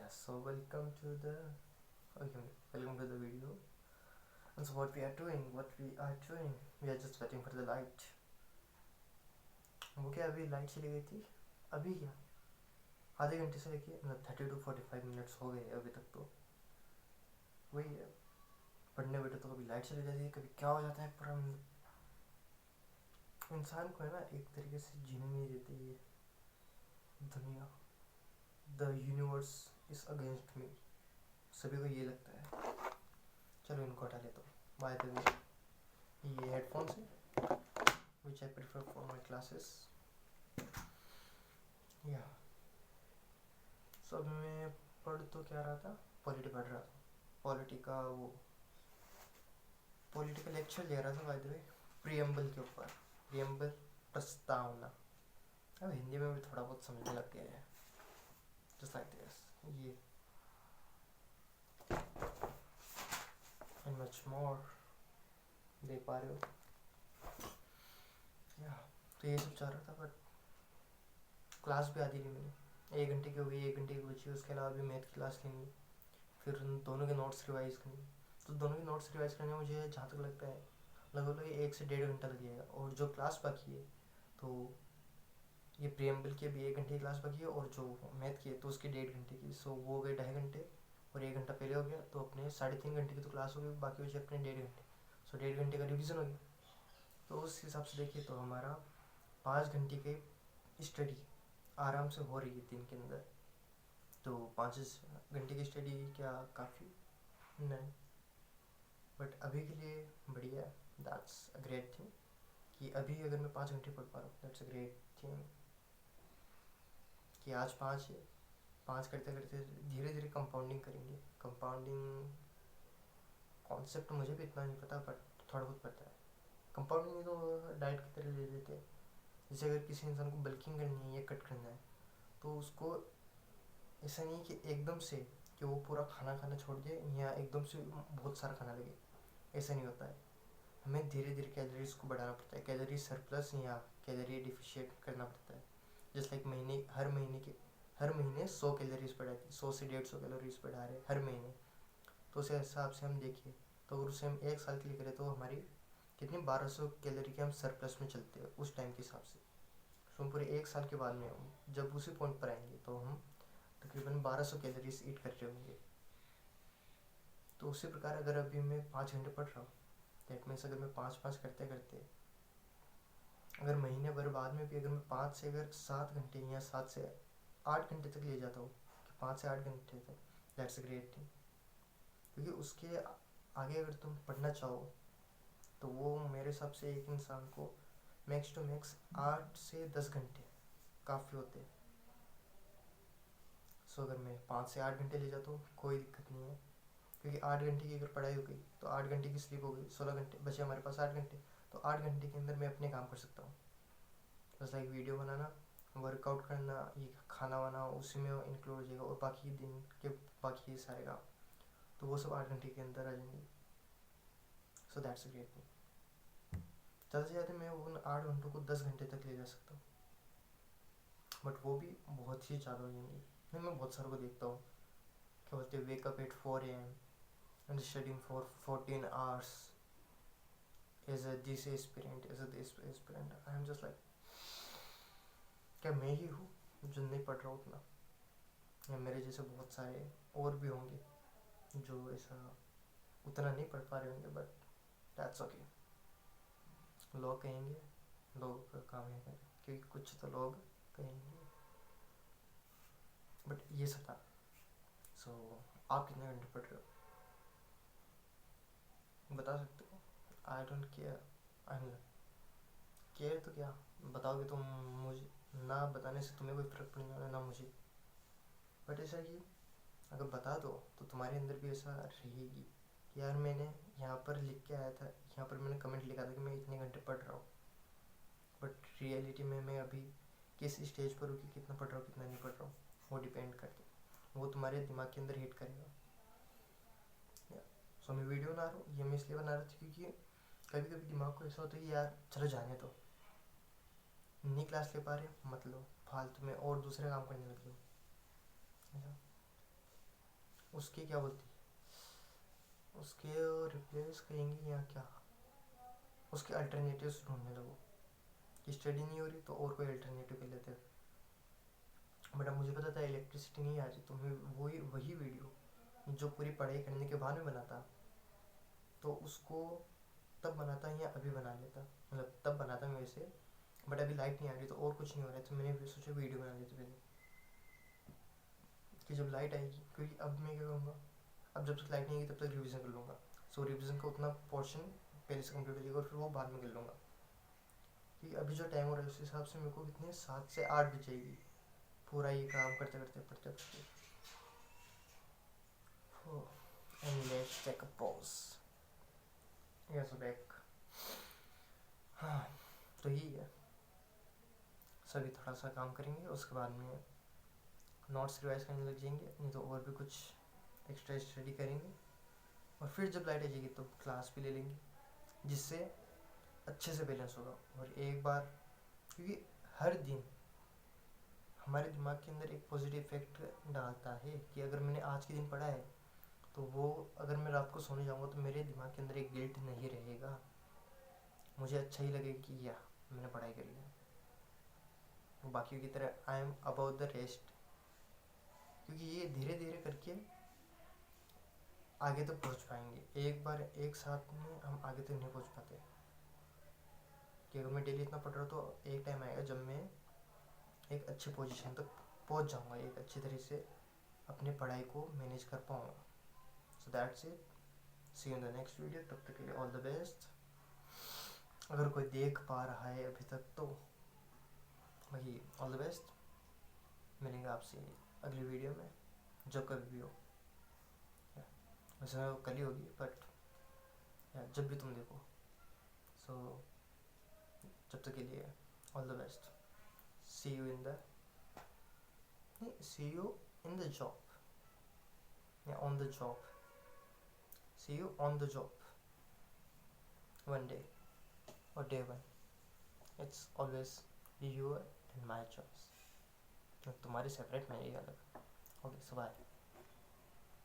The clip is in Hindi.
So welcome to the video. And so what we are doing, we are just waiting for the light. वो क्या अभी लाइट चली गई थी? अभी क्या आधे घंटे से लेके 30 to 45 मिनट्स हो गए अभी तक। तो वही है, पढ़ने बैठे तो कभी लाइट चली जाती है, कभी क्या हो जाता है। पूरा इंसान को है ना एक तरीके से जीने नहीं देती ये दुनिया। The universe is against me, सभी को ये लगता है। चलो इनको हटा लेता हूँ। बाय द वे, ये हेडफोन्स है which I prefer for my classes. या सब मैं पढ़ तो क्या रहा था, पॉलिटी पढ़ रहा था। पॉलिटिकल लेक्चर ले रहा था बाय द वे, प्रियम्बल के ऊपर। प्रियम्बल प्रस्तावना। अब हिंदी में भी थोड़ा बहुत समझने लग गया है। जस्ट लाइक दिस, ये एंड मच मोर देख पा रहे हो। या तो ये सब चल रहा था, बट क्लास भी आधी नहीं मिली। 1 घंटे की हो गई, 1 घंटे की बची। उसके अलावा भी मैथ की क्लास लेनी, फिर उन दोनों के नोट्स रिवाइज करनी। तो दोनों के नोट्स रिवाइज करने में मुझे जहाँ तक लगता है लगभग 1 से 1.5 घंटा लग जाएगा। और जो क्लास बाकी है, तो ये प्रियम्बल की अभी 1 घंटे की क्लास बाकी है, और जो मैथ की है तो उसकी 1.5 घंटे की। सो वो हो गए 2.5 घंटे, और 1 घंटा पहले हो गया। तो अपने 3.5 घंटे की तो क्लास हो गई, बाकी बचे अपने 1.5 घंटे। सो 1.5 घंटे का रिविज़न हो गया। तो उस हिसाब से देखिए तो हमारा 5 घंटे की स्टडी आराम से हो रही है दिन के अंदर। तो 5 घंटे की स्टडी क्या काफ़ी नहीं, बट अभी के लिए बढ़िया है। दैट्स अ ग्रेट थिंग कि अभी अगर मैं 5 घंटे पढ़ पा रहा हूँ, दैट्स अ ग्रेट थिंग। कि आज 5 है, 5 करते करते धीरे धीरे कंपाउंडिंग करेंगे। कंपाउंडिंग कॉन्सेप्ट मुझे भी इतना नहीं पता, बट थोड़ा बहुत पता है। कंपाउंडिंग तो डाइट की तरह ले लेते हैं। जैसे अगर किसी इंसान को बल्किंग करनी है या कट करना है, तो उसको ऐसा नहीं कि एकदम से कि वो पूरा खाना खाना छोड़ दे या एकदम से बहुत सारा खाना लगे, ऐसा नहीं होता है। हमें धीरे धीरे कैलोरीज को बढ़ाना पड़ता है। कैलोरी सरप्लस या कैलोरी डिफिशिएट करना पड़ता है। जैसे लाइक हर महीने 100 कैलोरीज बढ़ाती, 100 से 150 कैलोरीज बढ़ा रहे हर महीने। तो उस हिसाब से हम देखिए, तो अगर उसे हम 1 साल के लिए करें तो हमारी कितनी 1200 कैलोरी के हम सरप्लस में चलते हैं उस टाइम के हिसाब से। तो हम पूरे 1 साल के बाद में हम जब उसी पॉइंट पर आएंगे तो हम तकरीबन 1200 कैलोरीज ईट कर रहे होंगे। तो उसी प्रकार अगर अभी मैं 5 घंटे पढ़ रहा हूँ, दैट मीन्स अगर मैं 5-5 करते करते अगर महीने भर बाद में भी अगर मैं 5 से अगर 7 घंटे या 7 से 8 घंटे तक ले जाता हूँ, कि 5 से 8 घंटे तक, दैट्स अ ग्रेट थिंग। क्योंकि उसके आगे अगर तुम पढ़ना चाहो तो वो मेरे हिसाब से एक इंसान को मैक्स टू मैक्स 8 से 10 घंटे काफ़ी होते हैं। सो अगर मैं 5 से 8 घंटे ले जाता हूँ कोई दिक्कत नहीं है, क्योंकि 8 घंटे की अगर पढ़ाई हो गई तो 8 घंटे की स्लीप हो गई, 16 घंटे बचे हमारे पास 8 घंटे। तो 8 घंटे के अंदर मैं अपने काम कर सकता हूँ। बस लाइक वीडियो बनाना, वर्कआउट करना, ये खाना वाना उसी में इंक्लूड हो जाएगा, और बाकी दिन के बाकी ये सारे काम तो वो सब 8 घंटे के अंदर आ जाएंगे। So that's a great thing. ज़्यादा से ज़्यादा मैं उन 8 घंटों को 10 घंटे तक ले जा सकता हूँ, बट वो भी बहुत ही ज़्यादा हो जाएंगे। नहीं, मैं बहुत सारों को देखता हूँ, क्या बोलते हैं, wake up at 4 AM and studying for 14 hours as a this aspirant. I am just like, क्या मैं ही हूँ जो नहीं पढ़ रहा उतना, या मेरे जैसे बहुत सारे और भी होंगे जो ऐसा उतना नहीं पढ़ पा रहे होंगे, बट दैट्स ओके। लोग कहेंगे, लोगों का काम है करें, क्योंकि कुछ तो लोग कहेंगे, बट ये सब था। सो आप कितने घंटे पढ़ रहे हो बता सकते हो? I don't care. I mean care तो क्या, बताओगे तो मुझे, ना बताने से तुम्हें कोई फ़र्क पड़ने वाला ना मुझे। बट ऐसा कि अगर बता दो तो तुम्हारे अंदर भी ऐसा रहेगी कि यार मैंने यहाँ पर लिख के आया था, यहाँ पर मैंने कमेंट लिखा था कि मैं इतने घंटे पढ़ रहा हूँ, बट रियलिटी में मैं अभी किस स्टेज पर हूँ कि कितना पढ़ रहा हूँ कितना नहीं पढ़ रहा हूँ, वो डिपेंड करता है। वो तुम्हारे दिमाग के अंदर हिट करेगा। सो मैं वीडियो बना रहा हूँ, ये मैं इसलिए बना रहा था क्योंकि कभी कभी दिमाग को ऐसा होता है कि यार चलो जाने दो, नहीं क्लास ले पा रहे मत लो, फालतू में और दूसरे काम करने लग जाओ। उसके क्या बोलती उसके रिप्लेस करेंगे या क्या, उसके अल्टरनेटिव्स ढूंढने लगो कि स्टडी नहीं हो रही तो और कोई अल्टरनेटिव कर लेते हैं। बट अब मुझे पता था इलेक्ट्रिसिटी नहीं आ रही, तो मैं वही वही वीडियो जो पूरी पढ़ाई करने के बाद में बनाता, तो उसको तब बनाता या अभी बना लेता, मतलब तब बनाता मैं वैसे। बट अभी लाइट नहीं आ रही तो और कुछ नहीं हो रहा है, तो मैंने भी सोचा वीडियो बना लेते पहले कि जब लाइट आएगी, क्योंकि अब मैं क्या करूँगा, अब जब तक लाइट नहीं आएगी तब तक रिवीजन कर लूँगा। सो रिवीजन का उतना पोर्शन पहले से कंप्लीट हो जाएगा और फिर वो बाद में कर लूँगा। कि अभी जो टाइम हो रहा है उस हिसाब से मेरे को कितने 7 से 8 बज जाएगी पूरा ये काम करते करते पढ़ते पढ़ते। And let's take a pause. Yes back. हाँ, तो यही है, सभी थोड़ा सा काम करेंगे, उसके बाद में नोट्स रिवाइज करने लग जाएंगे, नहीं तो और भी कुछ एक्स्ट्रा स्टडी करेंगे। और फिर जब लाइट आ जाएगी तो क्लास भी ले लेंगे, जिससे अच्छे से बैलेंस होगा। और एक बार, क्योंकि हर दिन हमारे दिमाग के अंदर एक पॉजिटिव इफेक्ट डालता है कि अगर मैंने आज के दिन पढ़ा है तो वो, अगर मैं रात को सोने जाऊँगा तो मेरे दिमाग के अंदर एक गिल्ट नहीं रहेगा, मुझे अच्छा ही लगेगा कि या मैंने पढ़ाई करी है। वो बाकियों की तरह I am about the rest, क्योंकि ये धीरे धीरे करके आगे तक पहुंच पाएंगे। एक बार एक साथ में हम आगे तक नहीं पहुंच पाते। कि अगर मैं डेली इतना पढ़ रहा हूँ तो एक टाइम आएगा जब मैं एक अच्छी पोजीशन तक पहुंच जाऊंगा, एक अच्छी तरह से अपनी पढ़ाई को मैनेज कर पाऊंगा। So that's it, see you in the next video. तब तक के लिए ऑल द बेस्ट। अगर कोई देख पा रहा है अभी तक तो वही ऑल द बेस्ट। मिलेंगे आपसे अगली वीडियो में, जब कभी भी हो। वैसे कल ही होगी बट जब भी तुम देखो। सो जब तक के लिए all the best. See you in the, नहीं, see you in the job या on the job. See you on the job one day or day one. It's always your and my choice. तुम्हारी सेपरेट, मेरी अलग। ओके, सो बाय।